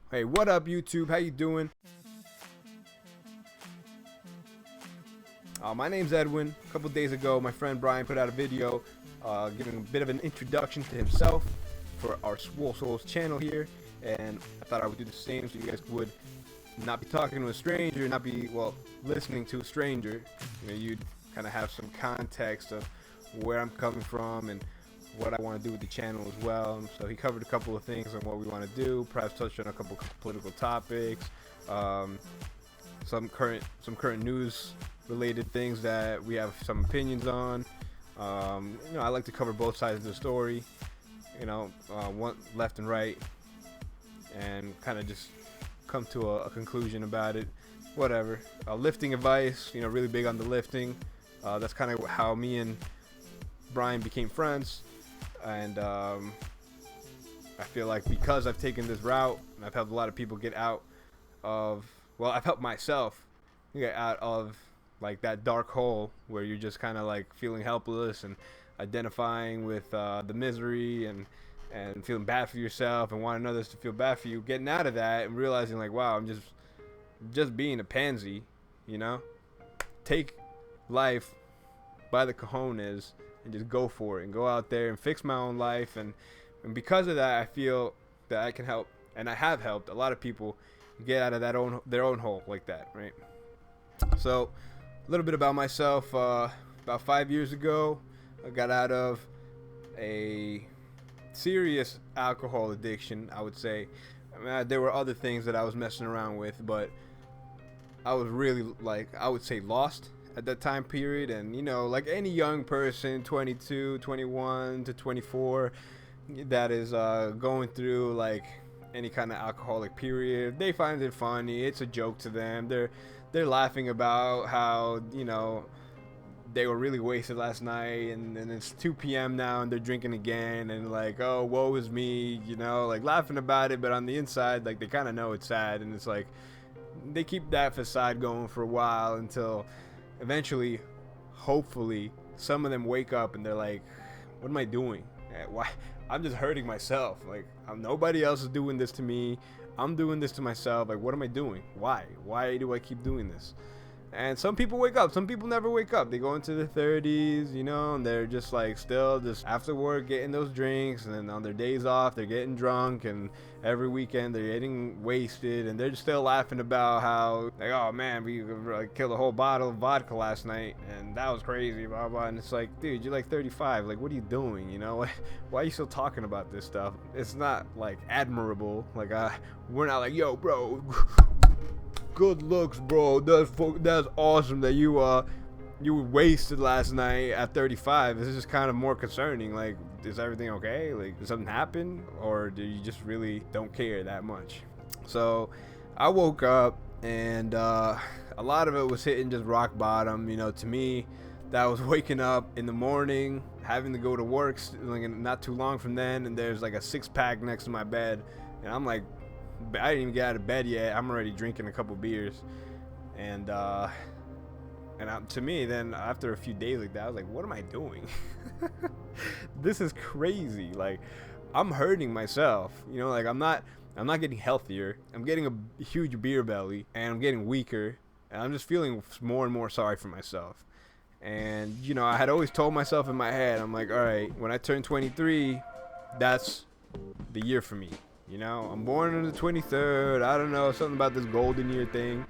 Hey, what up, YouTube? How you doing? My name's Edwin. A couple days ago, my friend Brian put out a video giving a bit of an introduction to himself for our Swole's channel here, and I thought I would do the same so you guys would not be talking to a stranger, not be, well, listening to a stranger. You know, you'd kind of have some context of where I'm coming from and what I want to do with the channel as well. So he covered a couple of things on what we want to do, perhaps touched on a couple of political topics, some current news related things that we have some opinions on. I like to cover both sides of the story, one left and right, and kind of just come to a conclusion about it. Whatever. Lifting advice, really big on the lifting. That's kind of how me and Brian became friends. And I feel like because I've taken this route and I've helped a lot of people get out of, well, I've helped myself get out of like that dark hole where you're just kind of like feeling helpless and identifying with the misery and feeling bad for yourself and wanting others to feel bad for you, getting out of that and realizing like, wow, I'm just being a pansy. Take life by the cojones and just go for it and go out there and fix my own life. And because of that, I feel that I can help, and I have helped a lot of people get out of their own hole like that, right? So a little bit about myself. About 5 years ago, I got out of a serious alcohol addiction, I would say. I mean, there were other things that I was messing around with, but I was really, I would say, lost at that time period. And like any young person, 22, 21 to 24, that is going through like any kind of alcoholic period, they find it funny. It's a joke to them. They're laughing about how they were really wasted last night, and it's 2 p.m. now and they're drinking again, and like, oh, woe is me, like laughing about it, but on the inside, like, they kind of know it's sad. And it's like they keep that facade going for a while until eventually, hopefully, some of them wake up and they're like, what am I doing? Why? I'm just hurting myself. Like, nobody else is doing this to me. I'm doing this to myself. Like, what am I doing? Why do I keep doing this? And some people wake up. Some people never wake up. They go into their 30s, and they're just like still just after work getting those drinks, and then on their days off they're getting drunk, and every weekend they're getting wasted, and they're just still laughing about how, like, oh man, we killed a whole bottle of vodka last night and that was crazy, blah blah. And it's like, dude, you're like 35. Like, what are you doing? Why are you still talking about this stuff? It's not like admirable. Like, we're not like, yo bro, good looks, bro. That's awesome that you were wasted last night at 35. This is just kind of more concerning. Like, is everything okay? Like, did something happen, or do you just really don't care that much? So I woke up, and a lot of it was hitting just rock bottom. To me, that was waking up in the morning, having to go to work like not too long from then, and there's like a 6-pack next to my bed, and I'm like, I didn't even get out of bed yet. I'm already drinking a couple beers, and to me, then after a few days like that, I was like, what am I doing? This is crazy. Like, I'm hurting myself. Like, I'm not getting healthier. I'm getting a huge beer belly, and I'm getting weaker, and I'm just feeling more and more sorry for myself. And I had always told myself in my head, I'm like, all right, when I turn 23, that's the year for me. I'm born on the 23rd. I don't know, something about this golden year thing.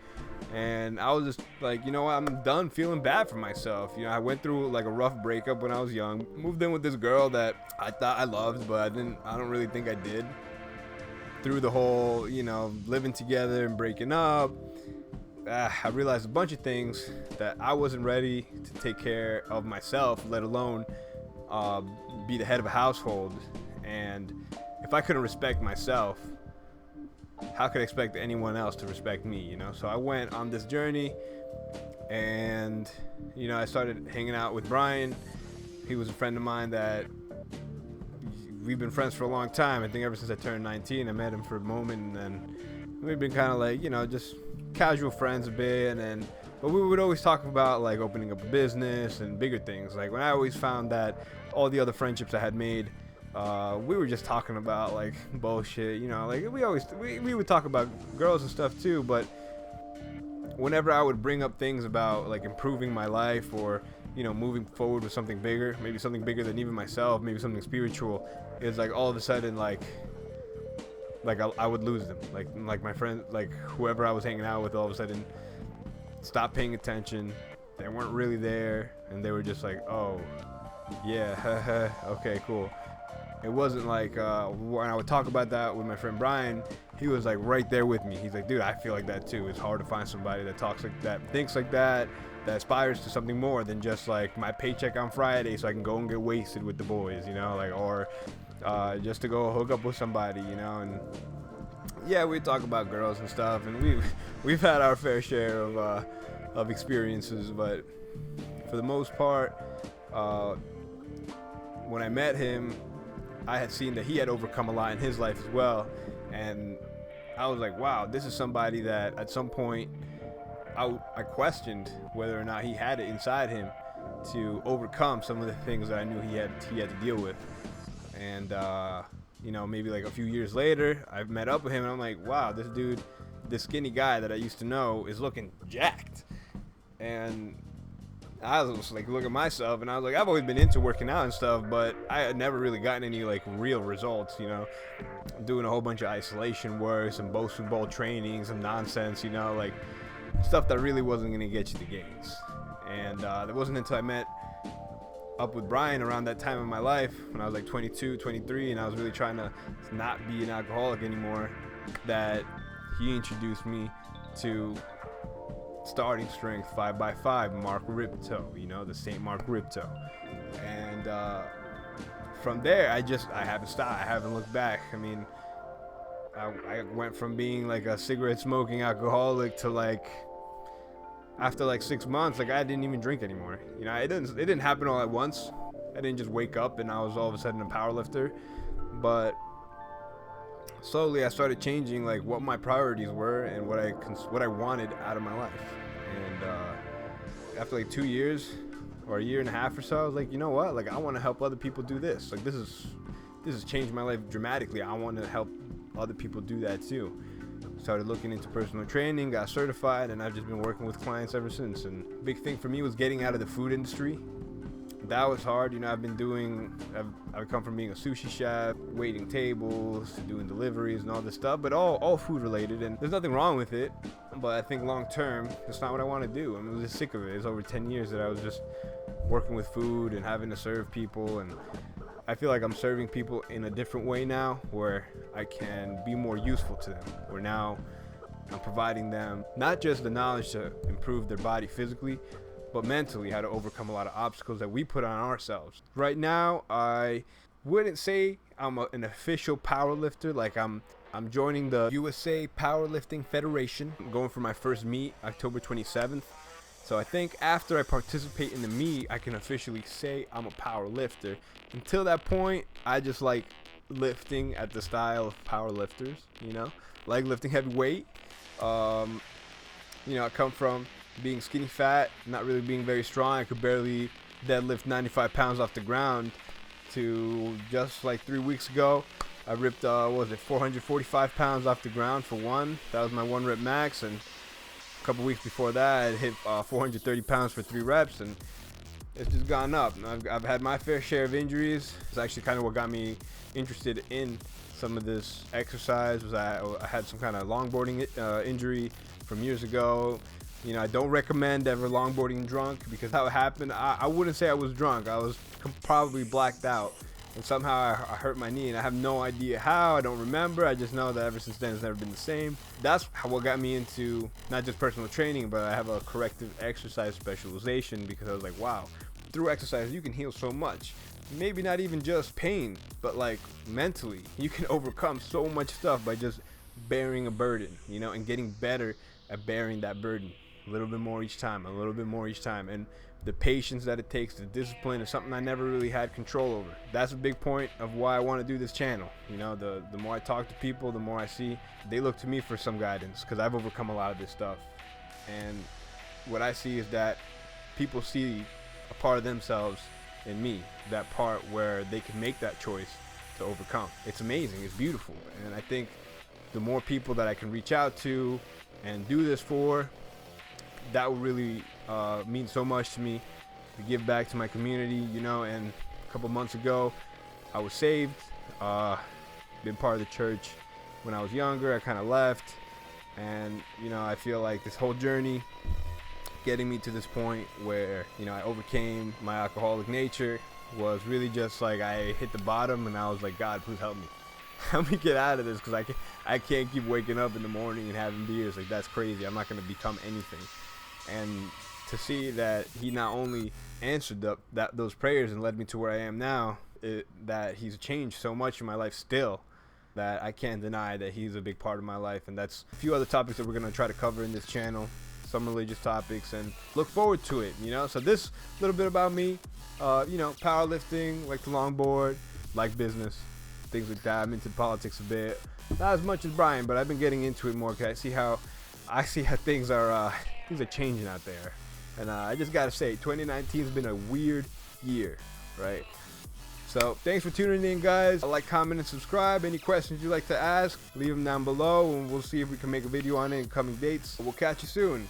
And I was just like, what, I'm done feeling bad for myself. I went through like a rough breakup when I was young. Moved in with this girl that I thought I loved, but I don't really think I did. Through the whole, living together and breaking up, I realized a bunch of things that I wasn't ready to take care of myself, let alone be the head of a household. And if I couldn't respect myself, how could I expect anyone else to respect me? So I went on this journey, and I started hanging out with Brian. He was a friend of mine that we've been friends for a long time. I think ever since I turned 19, I met him for a moment, and then we've been kind of like, just casual friends a bit. But we would always talk about like opening up a business and bigger things. Like, when I always found that all the other friendships I had made we were just talking about like bullshit, you know, like we would talk about girls and stuff too, but whenever I would bring up things about like improving my life or, you know, moving forward with something bigger, maybe something bigger than even myself, maybe something spiritual, it's like all of a sudden like I would lose them. Like my friend, like whoever I was hanging out with, all of a sudden stopped paying attention. They weren't really there, and they were just like, oh, yeah, okay, cool. It wasn't like when I would talk about that with my friend Brian, he was like right there with me. He's like, dude, I feel like that too. It's hard to find somebody that talks like that, thinks like that aspires to something more than just like my paycheck on Friday so I can go and get wasted with the boys, you know, like, or just to go hook up with somebody, you know. And yeah, we talk about girls and stuff, and we've had our fair share of experiences, but for the most part, when I met him, I had seen that he had overcome a lot in his life as well, and I was like, wow, this is somebody that at some point I questioned whether or not he had it inside him to overcome some of the things that I knew he had to deal with. And you know, maybe like a few years later, I've met up with him, and I'm like, wow, this dude, this skinny guy that I used to know, is looking jacked. And I was just like, look at myself, and I was like, I've always been into working out and stuff, but I had never really gotten any like real results, you know. Doing a whole bunch of isolation work, some Bosun ball training, some nonsense, you know, like stuff that really wasn't gonna get you the gains. And it wasn't until I met up with Brian around that time in my life, when I was like 22, 23, and I was really trying to not be an alcoholic anymore, that he introduced me to starting strength 5x5 Mark Ripto, you know, the St. Mark Ripto. And from there, I haven't stopped. I haven't looked back. I mean, I went from being like a cigarette smoking alcoholic to like, after like 6 months, like I didn't even drink anymore. You know, it didn't happen all at once. I didn't just wake up and I was all of a sudden a power lifter. But slowly I started changing like what my priorities were and what I wanted out of my life. And after like 2 years or a year and a half or so, I was like, you know what? Like I want to help other people do this. Like this has changed my life dramatically. I want to help other people do that too. Started looking into personal training, got certified, and I've just been working with clients ever since. And big thing for me was getting out of the food industry. That was hard. You know, I've come from being a sushi chef, waiting tables, doing deliveries and all this stuff, but all food related, and there's nothing wrong with it. But I think long term, it's not what I want to do. I'm just sick of it. It's over 10 years that I was just working with food and having to serve people, and I feel like I'm serving people in a different way now, where I can be more useful to them, where now I'm providing them not just the knowledge to improve their body physically, but mentally, how to overcome a lot of obstacles that we put on ourselves. Right now, I wouldn't say I'm an official powerlifter. Like I'm joining the USA Powerlifting Federation. I'm going for my first meet October 27th. So I think after I participate in the meet, I can officially say I'm a power lifter. Until that point, I just like lifting at the style of power lifters, you know, like lifting heavy weight. You know, I come from being skinny fat, not really being very strong. I could barely deadlift 95 pounds off the ground, to just like 3 weeks ago, I ripped, 445 pounds off the ground for one. That was my 1 rep max, and a couple weeks before that, I hit 430 pounds for 3 reps, and it's just gone up. I've had my fair share of injuries. It's actually kind of what got me interested in some of this exercise. Was I had some kind of longboarding injury from years ago. You know, I don't recommend ever longboarding drunk, because how it happened, I wouldn't say I was drunk. I was probably blacked out, and somehow I hurt my knee, and I have no idea how. I don't remember. I just know that ever since then it's never been the same. That's what got me into not just personal training, but I have a corrective exercise specialization, because I was like, wow, through exercise you can heal so much. Maybe not even just pain, but like mentally you can overcome so much stuff by just bearing a burden, you know, and getting better at bearing that burden a little bit more each time, a little bit more each time. And the patience that it takes, the discipline, is something I never really had control over. That's a big point of why I want to do this channel. You know, the more I talk to people, the more I see they look to me for some guidance, because I've overcome a lot of this stuff. And what I see is that people see a part of themselves in me, that part where they can make that choice to overcome. It's amazing. It's beautiful. And I think the more people that I can reach out to and do this for, that will really mean so much to me, to give back to my community, you know. And a couple months ago, I was saved. Been part of the church when I was younger. I kind of left, and you know, I feel like this whole journey getting me to this point where, you know, I overcame my alcoholic nature was really just like I hit the bottom, and I was like, God, please help me. Help me get out of this, because I can't keep waking up in the morning and having beers. Like, that's crazy. I'm not going to become anything. And to see that he not only answered those prayers and led me to where I am now, that he's changed so much in my life still, that I can't deny that he's a big part of my life. And that's a few other topics that we're going to try to cover in this channel, some religious topics, and look forward to it, you know. So this little bit about me, you know, powerlifting, like the longboard, like business, things like that. I'm into politics a bit, not as much as Brian, but I've been getting into it more because I see how things are changing out there. And I just gotta say, 2019 has been a weird year, right? So thanks for tuning in, guys. Like, comment, and subscribe. Any questions you'd like to ask, leave them down below, and we'll see if we can make a video on it in coming dates. We'll catch you soon.